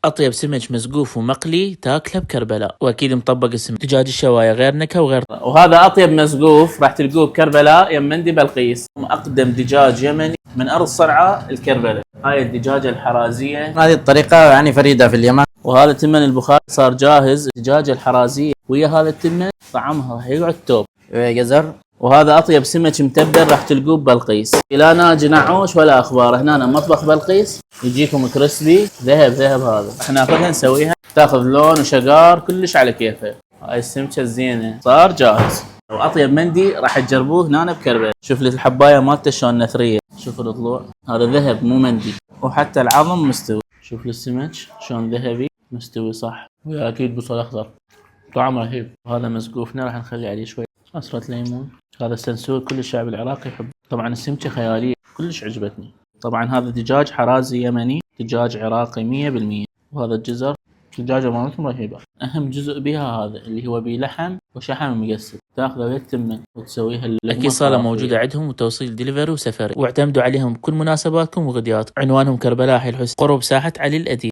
اطيب سمك مسقوف ومقلي تاكله بكربلاء، واكيد مطبق اسم دجاج الشوايه غير نكهه وغير. وهذا اطيب مسقوف راح تلقوه بكربلاء يم مندي بلقيس، اقدم دجاج يمني من ارض صرعه الكربلاء. هاي الدجاجه الحرازيه، هذه الطريقة يعني فريدة في اليمن. وهذا تمن البخاري صار جاهز. الدجاجه الحرازيه ويا هذا التمن طعمها راح يقعد توب. جزر. وهذا اطيب سمك متبل راح تلقوه ببلقيس. لا ناجي نعوش ولا اخبار، هنا مطبخ بلقيس يجيكم كريسبي ذهب ذهب. هذا احنا ناخذها نسويها تاخذ لون وشقار كلش على كيفه. هاي السمكه الزينه صار جاهز. واطيب مندي راح تجربوه هنا بكربلاء. شوف لي الحبايه مالته شلون نثريه، شوف الضلوع هذا ذهب مو مندي، وحتى العظم مستوي. شوف لي السمك شلون ذهبي مستوي صح، ويا اكيد بصل اخضر طعمه رهيب. وهذا مسقوفنا راح نخلي عليه شوي عصرة ليمون. هذا السنسور كل الشعب العراقي يحب. طبعا السمكة خيالية كلش عجبتني. طبعا هذا دجاج حرازي يمني، دجاج عراقي 100%. وهذا الجزر الدجاجة مالتهم رهيبة. أهم جزء بها هذا اللي هو بيه لحم وشحم مقسم، تاخذه للتمن وتسويها اللقمة. أكيد صالة موجودة عندهم وتوصيل دليفري وسفري، واعتمدوا عليهم بكل مناسباتكم وغديات. عنوانهم كربلاء حي الحسين قرب ساحة علي الأديب.